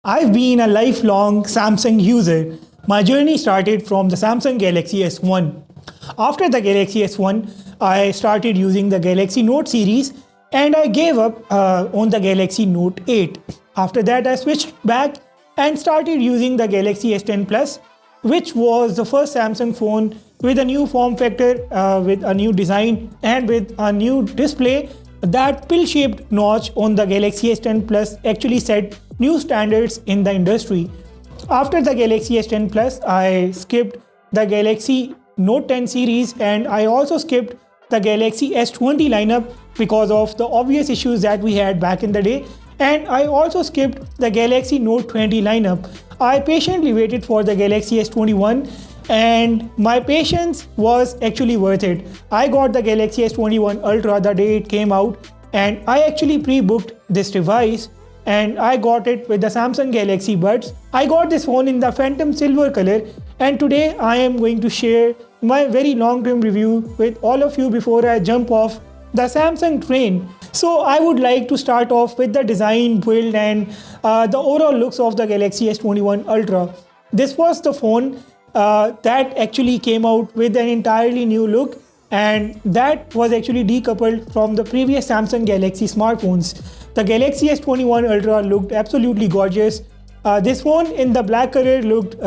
I've been a lifelong Samsung user. My journey started from the Samsung Galaxy S1. After the Galaxy S1, I started using the Galaxy Note series and I gave up on the Galaxy Note 8. After that, I switched back and started using the Galaxy S10 Plus, which was the first Samsung phone with a new form factor, with a new design, and with a new display. That pill-shaped notch on the Galaxy S10 Plus actually set new standards in the industry. After the Galaxy S10 Plus, I skipped the Galaxy Note 10 series and I also skipped the Galaxy S20 lineup because of the obvious issues that we had back in the day. And I also skipped the Galaxy Note 20 lineup. I patiently waited for the Galaxy S21 and my patience was actually worth it. I got the Galaxy S21 Ultra the day it came out and I actually pre-booked this device and I got it with the Samsung Galaxy Buds. I got this phone in the Phantom Silver color and today I am going to share my very long-term review with all of you before I jump off the Samsung train. So I would like to start off with the design, build and the overall looks of the Galaxy S21 Ultra. This was the phone that actually came out with an entirely new look and that was actually decoupled from the previous Samsung Galaxy smartphones. The Galaxy S21 Ultra looked absolutely gorgeous. This phone in the black color looked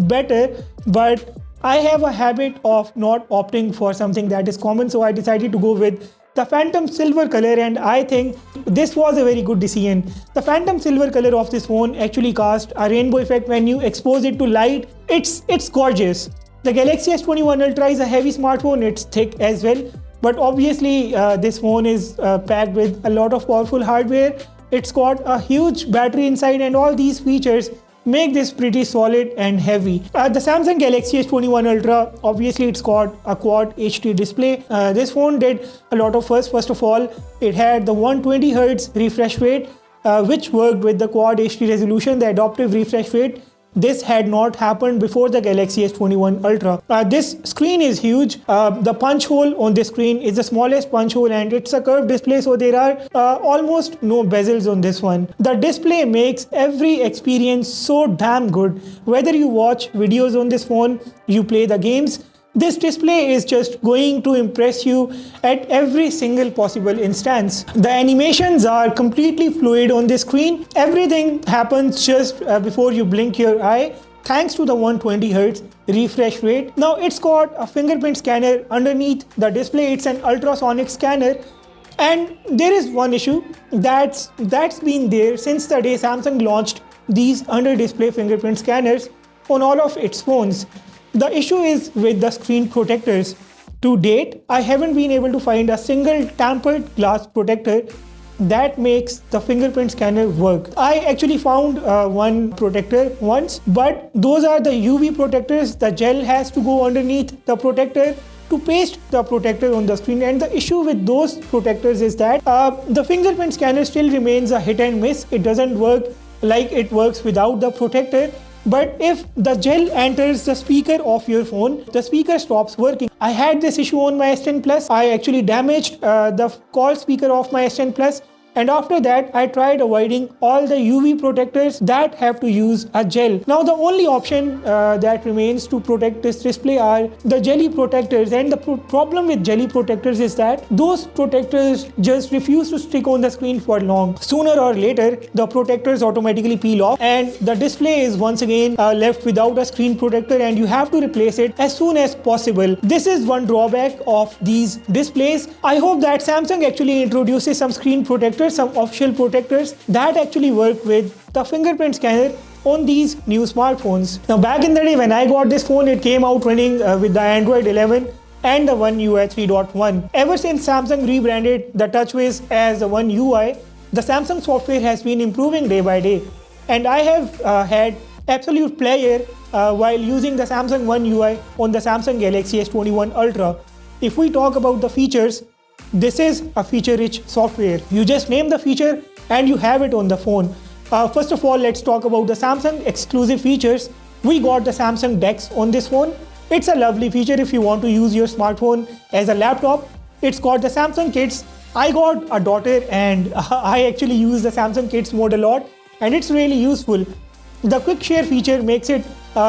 better, but I have a habit of not opting for something that is common, so I decided to go with the Phantom Silver color and I think this was a very good decision. The Phantom Silver color of this phone actually cast a rainbow effect when you expose it to light. It's gorgeous. The Galaxy S21 Ultra is a heavy smartphone, it's thick as well. But obviously this phone is packed with a lot of powerful hardware. It's got a huge battery inside and all these features make this pretty solid and heavy. The Samsung Galaxy S21 Ultra, obviously it's got a quad HD display. This phone did a lot of first. First of all, it had the 120Hz refresh rate, which worked with the quad HD resolution, the adaptive refresh rate. This had not happened before the Galaxy S21 Ultra. This screen is huge. The punch hole on this screen is the smallest punch hole and it's a curved display, so there are almost no bezels on this one. The display makes every experience so damn good. Whether you watch videos on this phone, you play the games, this display is just going to impress you at every single possible instance. The animations are completely fluid on this screen. Everything happens just before you blink your eye thanks to the 120Hz refresh rate. Now it's got a fingerprint scanner underneath the display. It's an ultrasonic scanner. And there is one issue that's been there since the day Samsung launched these under-display fingerprint scanners on all of its phones. The issue is with the screen protectors. To date, I haven't been able to find a single tampered glass protector that makes the fingerprint scanner work. I actually found one protector once, but those are the UV protectors. The gel has to go underneath the protector to paste the protector on the screen, and the issue with those protectors is that the fingerprint scanner still remains a hit and miss. It doesn't work like it works without the protector. But if the gel enters the speaker of your phone, the speaker stops working. I had this issue on my S10 Plus. I actually damaged the call speaker of my S10 Plus. And after that, I tried avoiding all the UV protectors that have to use a gel. Now, the only option that remains to protect this display are the jelly protectors. And the problem with jelly protectors is that those protectors just refuse to stick on the screen for long. Sooner or later, the protectors automatically peel off and the display is once again left without a screen protector and you have to replace it as soon as possible. This is one drawback of these displays. I hope that Samsung actually introduces some screen protectors, some official protectors that actually work with the fingerprint scanner on these new smartphones. Now back in the day when I got this phone, it came out running with the Android 11 and the One UI 3.1. Ever since Samsung rebranded the TouchWiz as the One UI, the Samsung software has been improving day by day. And I have had absolute pleasure while using the Samsung One UI on the Samsung Galaxy S21 Ultra. If we talk about the features, this is a feature-rich software. You just name the feature and you have it on the phone. First of all, let's talk about the Samsung exclusive features. We got the Samsung DeX on this phone. It's a lovely feature if you want to use your smartphone as a laptop. It's got the Samsung Kids. I got a daughter and I actually use the Samsung Kids mode a lot. and it's really useful. The quick share feature makes it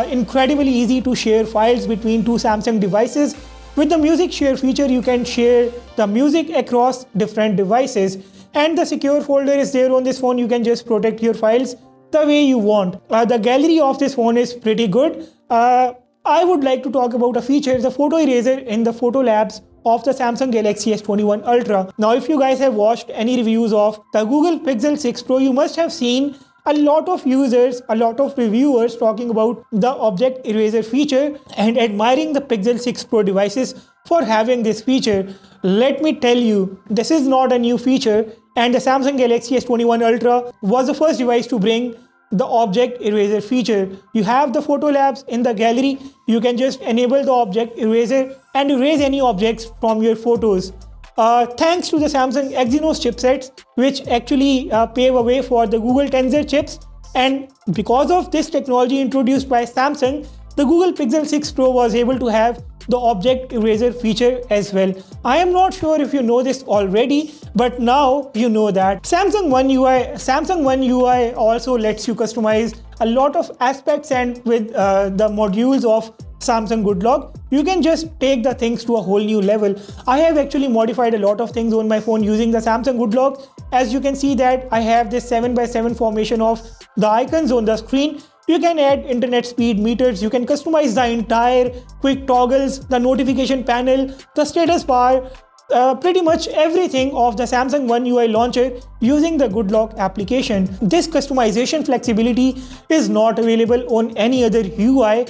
incredibly easy to share files between two Samsung devices. With the music share feature, you can share the music across different devices, and the secure folder is there on this phone. You can just protect your files the way you want. The gallery of this phone is pretty good. I would like to talk about a feature, the photo eraser in the photo labs of the Samsung Galaxy S21 Ultra. Now, if you guys have watched any reviews of the Google Pixel 6 Pro, you must have seen a lot of users, a lot of reviewers talking about the object eraser feature and admiring the Pixel 6 Pro devices for having this feature. Let me tell you, this is not a new feature, and the Samsung Galaxy S21 Ultra was the first device to bring the object eraser feature. You have the photo labs in the gallery. You can just enable the object eraser and erase any objects from your photos. Thanks to the Samsung exynos chipsets, which actually pave a way for the Google Tensor chips, and because of this technology introduced by Samsung, the Google Pixel 6 Pro was able to have the object eraser feature as well. I am not sure if you know this already, but now you know that. Samsung One UI also lets you customize a lot of aspects, and with the modules of Samsung Good Log, you can just take the things to a whole new level. I have actually modified a lot of things on my phone using the Samsung Good Log. As you can see that I have this 7x7 formation of the icons on the screen. You can add internet speed meters, you can customize the entire quick toggles, the notification panel, the status bar, pretty much everything of the Samsung One UI launcher using the Good Log application. This customization flexibility is not available on any other UI,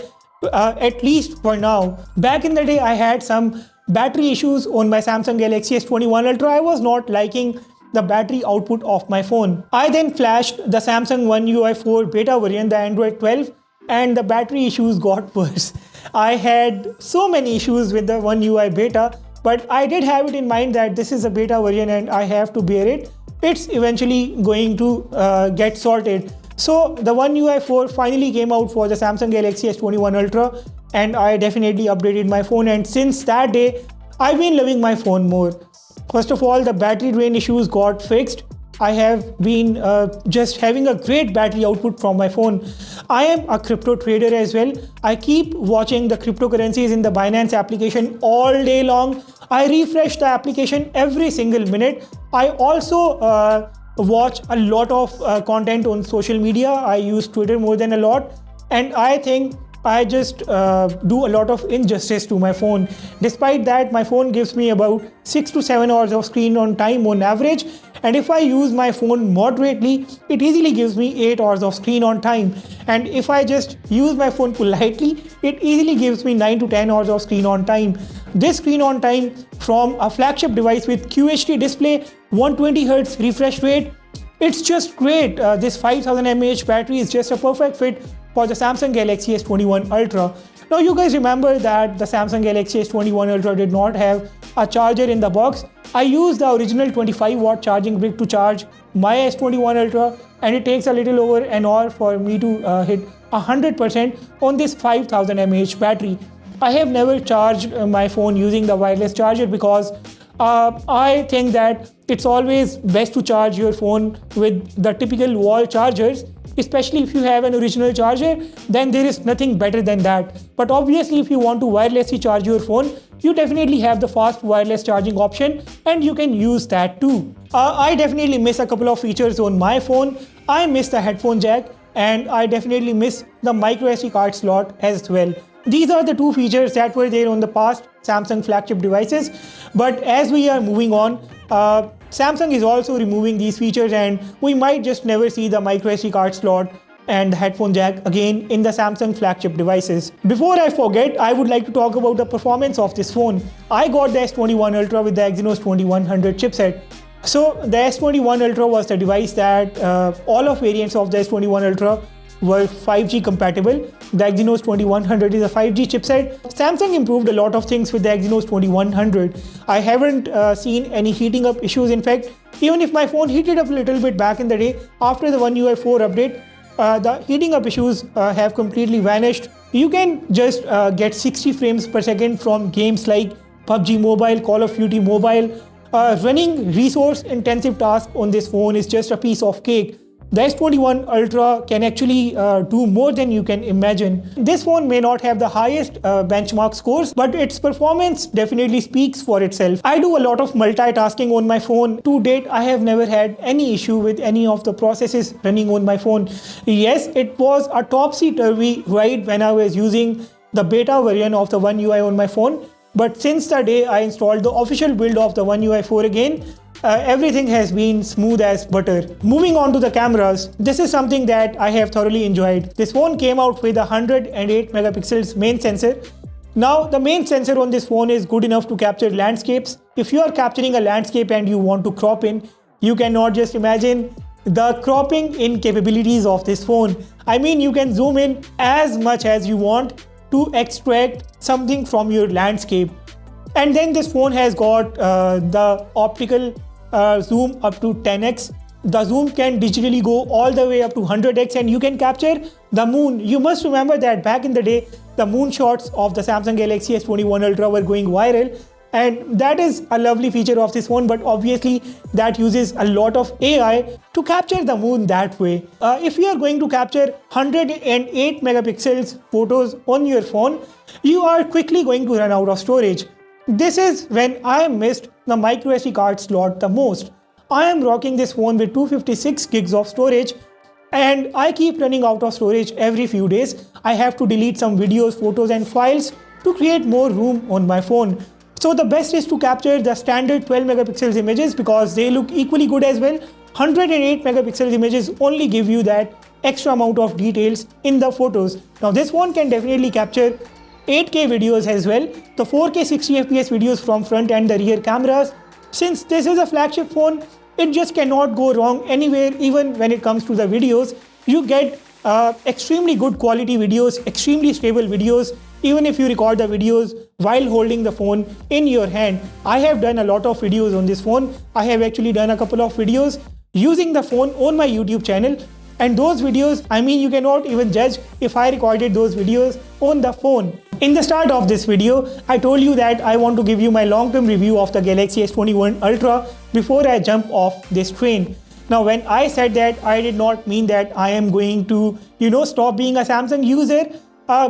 at least for now. Back in the day, I had some battery issues on my Samsung Galaxy S21 Ultra. I was not liking the battery output of my phone. I then flashed the Samsung One UI 4 beta variant, the Android 12, and the battery issues got worse. I had so many issues with the One UI beta, but I did have it in mind that this is a beta variant and I have to bear it. It's eventually going to get sorted. So the One UI 4 finally came out for the Samsung Galaxy S21 Ultra, and I definitely updated my phone, and since that day, I've been loving my phone more. First of all, the battery drain issues got fixed. I have been just having a great battery output from my phone. I am a crypto trader as well. I keep watching the cryptocurrencies in the Binance application all day long. I refresh the application every single minute. I also watch a lot of content on social media. I use Twitter more than a lot, and I think I just do a lot of injustice to my phone. Despite that, my phone gives me about 6 to 7 hours of screen on time on average, and if I use my phone moderately, it easily gives me 8 hours of screen on time, and if I just use my phone politely, it easily gives me 9 to 10 hours of screen on time. This screen on time from a flagship device with QHD display, 120Hz refresh rate, it's just great. This 5000 mAh battery is just a perfect fit for the Samsung Galaxy S21 Ultra. Now you guys remember that the Samsung Galaxy S21 Ultra did not have a charger in the box. I used the original 25-watt charging brick to charge my S21 Ultra, and it takes a little over an hour for me to hit 100% on this 5000 mAh battery. I have never charged my phone using the wireless charger because I think that it's always best to charge your phone with the typical wall chargers. Especially if you have an original charger, then there is nothing better than that. But obviously, if you want to wirelessly charge your phone, you definitely have the fast wireless charging option, and you can use that too. I definitely miss a couple of features on my phone. I miss the headphone jack, and I definitely miss the micro SD card slot as well. These are the two features that were there on the past Samsung flagship devices. But as we are moving on, Samsung is also removing these features, and we might just never see the micro SD card slot and the headphone jack again in the Samsung flagship devices. Before I forget, I would like to talk about the performance of this phone. I got the S21 Ultra with the exynos 2100 chipset. So the S21 Ultra was the device that all of variants of the S21 Ultra were 5G compatible. The exynos 2100 is a 5G chipset. Samsung improved a lot of things with the exynos 2100. I haven't seen any heating up issues. In fact, even if my phone heated up a little bit back in the day after the One UI 4 update, the heating up issues have completely vanished. You can just get 60 frames per second from games like PUBG Mobile, Call of Duty Mobile. Running resource intensive tasks on this phone is just a piece of cake. The S21 Ultra can actually do more than you can imagine. This phone may not have the highest benchmark scores, but its performance definitely speaks for itself. I do a lot of multitasking on my phone. To date, I have never had any issue with any of the processes running on my phone. Yes, it was a topsy-turvy ride when I was using the beta version of the One UI on my phone. But since the day I installed the official build of the One UI 4 again, everything has been smooth as butter. Moving on to the cameras, this is something that I have thoroughly enjoyed. This phone came out with a 108 megapixels main sensor. Now the main sensor on this phone is good enough to capture landscapes. If you are capturing a landscape and you want to crop in, you cannot just imagine the cropping in capabilities of this phone. I mean, you can zoom in as much as you want to extract something from your landscape. And then this phone has got the optical zoom up to 10x. The zoom can digitally go all the way up to 100x, and you can capture the moon. You must remember that back in the day, the moon shots of the Samsung Galaxy S21 Ultra were going viral, and that is a lovely feature of this phone, but obviously that uses a lot of AI to capture the moon that way. If you are going to capture 108 megapixels photos on your phone, you are quickly going to run out of storage. This is when I missed the microSD card slot the most. I am rocking this phone with 256 gigs of storage, and I keep running out of storage every few days. I have to delete some videos, photos and files to create more room on my phone. So the best is to capture the standard 12 megapixels images because they look equally good as well. 108 megapixels images only give you that extra amount of details in the photos. Now this phone can definitely capture 8K videos as well, the 4K 60fps videos from front and the rear cameras. Since this is a flagship phone, it just cannot go wrong anywhere. Even when it comes to the videos, you get extremely good quality videos, extremely stable videos, even if you record the videos while holding the phone in your hand. I have done a lot of videos on this phone. I have actually done a couple of videos using the phone on my YouTube channel. And those videos, I mean, you cannot even judge if I recorded those videos on the phone. In the start of this video, I told you that I want to give you my long-term review of the Galaxy S21 Ultra before I jump off this train. Now, when I said that, I did not mean that I am going to, stop being a Samsung user.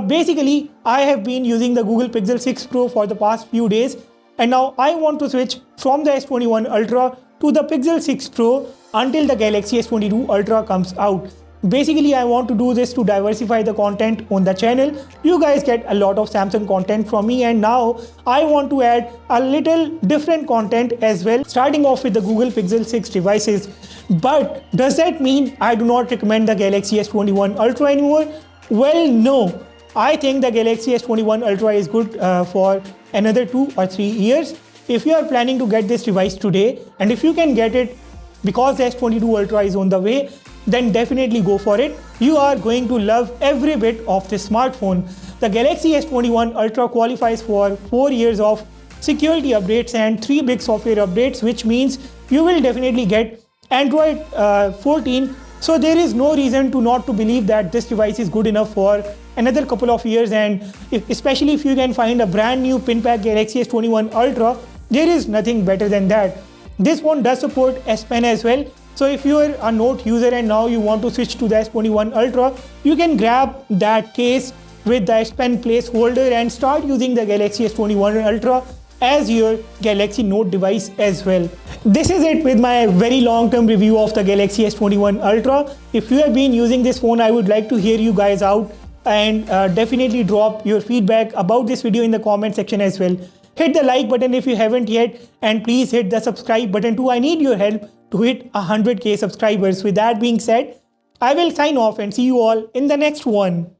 Basically, I have been using the Google Pixel 6 Pro for the past few days, and now I want to switch from the S21 Ultra to the Pixel 6 Pro until the Galaxy S22 Ultra comes out. Basically, I want to do this to diversify the content on the channel. You guys get a lot of Samsung content from me, and now I want to add a little different content as well, starting off with the Google Pixel 6 devices. But does that mean I do not recommend the Galaxy S21 Ultra anymore? Well, no. I think the Galaxy S21 Ultra is good for another 2 or 3 years. If you are planning to get this device today, and if you can get it because the S22 Ultra is on the way, then definitely go for it. You are going to love every bit of this smartphone. The Galaxy S21 Ultra qualifies for 4 years of security updates and 3 big software updates, which means you will definitely get Android 14. So there is no reason to not to believe that this device is good enough for another couple of years, and especially if you can find a brand new pin pack Galaxy S21 Ultra, there is nothing better than that. This one does support S Pen as well. So if you are a Note user and now you want to switch to the S21 Ultra, you can grab that case with the S Pen placeholder and start using the Galaxy S21 Ultra as your Galaxy Note device as well. This is it with my very long-term review of the Galaxy S21 Ultra. If you have been using this phone, I would like to hear you guys out, and definitely drop your feedback about this video in the comment section as well. Hit the like button if you haven't yet, and please hit the subscribe button too. I need your help to hit 100k subscribers. With that being said, I will sign off and see you all in the next one.